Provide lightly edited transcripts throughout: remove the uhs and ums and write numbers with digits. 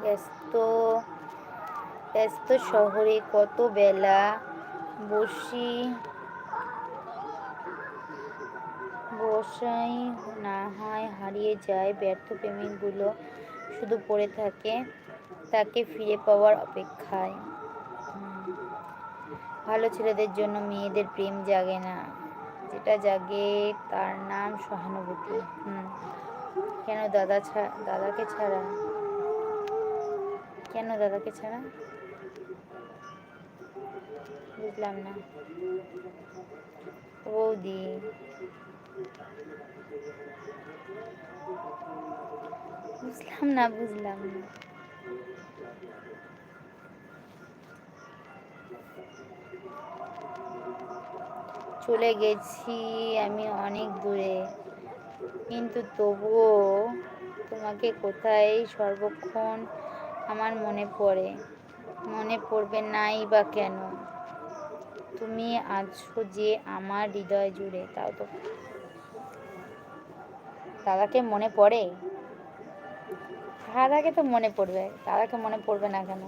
ব্যস্ত ব্যস্ত শহরে কত বেলা বসাই না হয় হারিয়ে যায়, ব্যর্থ প্রেমিকগুলো শুধু পড়ে থাকে তাকে ফিরে পাওয়ার অপেক্ষায়। ভালো ছেলেদের জন্য মেয়েদের প্রেম জাগে না, যেটা জাগে তার নাম সহানুভূতি। কেন দাদাকে ছাড়া বুঝলাম না বৌদি। বুঝলাম না। চলে গেছি আমি অনেক দূরে, কিন্তু তবুও তোমাকে কোথায় সর্বক্ষণ আমার মনে পড়বে নাই বা কেন? তুমি আছো যে আমার হৃদয় জুড়ে। তাও তো দাদাকে মনে পড়ে? দাদাকে তো মনে পড়বে, দাদাকে মনে পড়বে না কেন?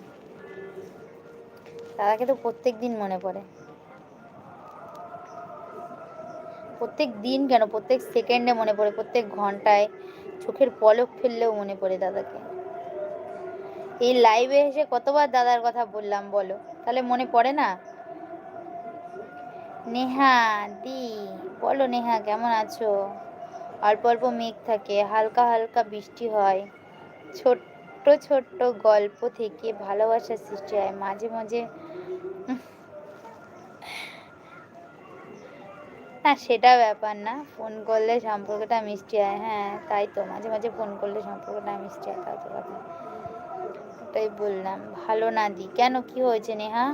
দাদাকে তো প্রত্যেক দিন মনে পড়ে। প্রত্যেক দিন কেন, প্রত্যেক সেকেন্ডে মনে পড়ে, প্রত্যেক ঘন্টায় চোখের পলক ফেললেও মনে পড়ে দাদাকে। এই লাইভে এসে কতবার দাদার কথা বললাম বলো, তাহলে মনে পড়ে না? নেহা দি, বলো নেহা কেমন আছো? অল্প অল্প মেঘ থাকে, হালকা হালকা বৃষ্টি হয়, ছোট্ট ছোট্ট গল্প থেকে ভালোবাসার সৃষ্টি হয়। মাঝে মাঝে না, সেটা ব্যাপার না, ফোন করলে সম্পর্কটা মিষ্টি হয়। হ্যাঁ তাই তো, মাঝে মাঝে ফোন করলে সম্পর্কটা মিষ্টি হয়, তাই তো কথা। ওটাই বললাম। ভালো না দি কেন, কি হয়েছে নেহা?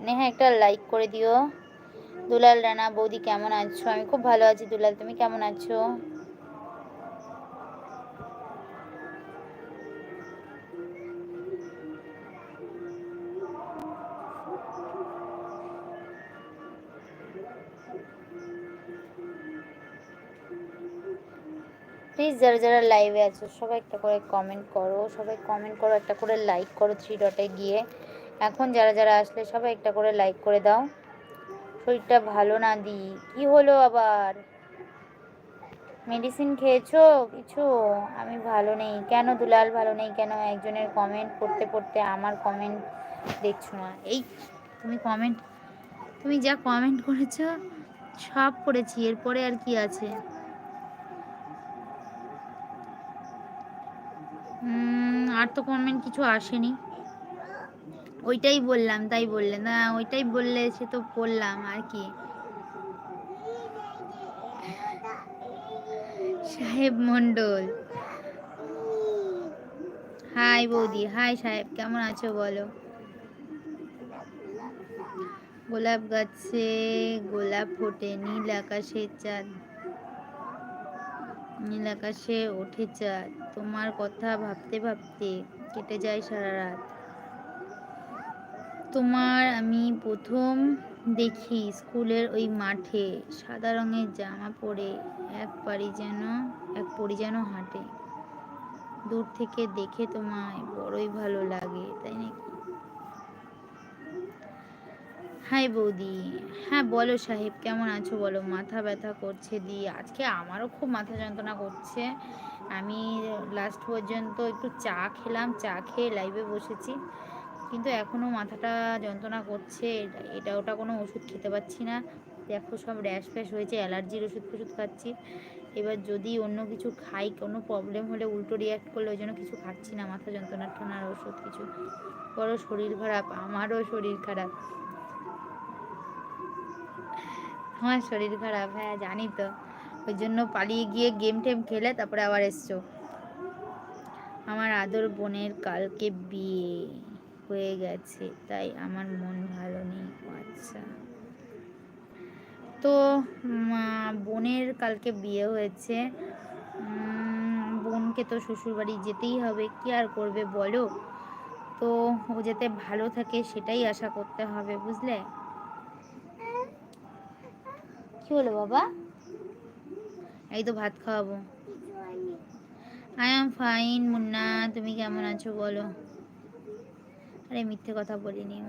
নেহা একটা লাইক করে দিও। দুলাল রানা, বৌদি কেমন আছো? আমি খুব ভালো আছি দুলাল, তুমি কেমন আছো? প্লিজ যারা যারা লাইভে আছো সবাই একটা করে কমেন্ট করো, একটা করে লাইক করো, 3 ডটে গিয়ে। এখন যারা যারা আসলে সবাই একটা করে লাইক করে দাও। শরীরটা ভালো না দি, কি হলো আবার? মেডিসিন খেয়েছো কিছু? আমি ভালো নেই। কেন দুলাল ভালো নেই কেন? একজনের কমেন্ট পড়তে পড়তে আমার কমেন্ট দেখছো না? এই তুমি যা কমেন্ট করেছো সব পড়েছি, এরপরে আর কি আছে? আর তো কমেন্ট কিছু আসেনি। ওইটাই বললাম, তাই বললে না? ওইটাই বললে সে তো পড়লাম আর কি। সাহেব মন্ডল, হাই বৌদি। হাই সাহেব, কেমন আছো বলো? গোলাপ গাছে গোলাপ ফোটে, নীল আকাশে ওঠে চাঁদ, তোমার কথা ভাবতে ভাবতে কেটে যায় সারা রাত। তোমার আমি প্রথম দেখি স্কুলের ওই মাঠে, সাদা রঙের জামা পরে এক পরি যেন হাঁটে। দূর থেকে দেখে তোমায় বড়ই ভালো লাগে, তাই নাকি? হাই বৌদি। হ্যাঁ বলো সাহেব, কেমন আছো বলো? মাথা ব্যথা করছে দি, আজকে আমারও খুব মাথা যন্ত্রণা করছে। আমি লাস্ট পর্যন্ত একটু চা খেলাম, চা খেয়ে লাইভে বসেছি, কিন্তু এখনও মাথাটা যন্ত্রণা করছে। এটা ওটা কোনো ওষুধ খেতে পারছি না। দেখো সব র্যাশ ফ্যাশ হয়েছে, অ্যালার্জির ওষুধ খাচ্ছি। এবার যদি অন্য কিছু খাই, কোনো প্রবলেম হলে উল্টো রিয়াক্ট করলে, ওই জন্য কিছু খাচ্ছি না, মাথা যন্ত্রণার ওষুধ কিছু। বড় শরীর খারাপ, আমারও শরীর খারাপ। আমার শরীর খারাপ, হ্যাঁ জানি তো, ওই জন্য পালিয়ে গিয়ে গেম টেম খেলে তারপরে আবার এসছো। আমার আদর বোনের কালকে বিয়ে হয়ে গেছে, তাই আমার মন ভালো নেই। আচ্ছা, তো বোনের কালকে বিয়ে হয়েছে, বোনকে তো শ্বশুরবাড়ি যেতেই হবে, কি আর করবে বলো? তো ও যাতে ভালো থাকে সেটাই আশা করতে হবে, বুঝলে? কি হলো বাবা? এই তো ভাত খাওয়াবো। আই অ্যাম ফাইন মুন্না, তুমি কেমন আছো বলো? আরে মিথ্যে কথা বলিনি।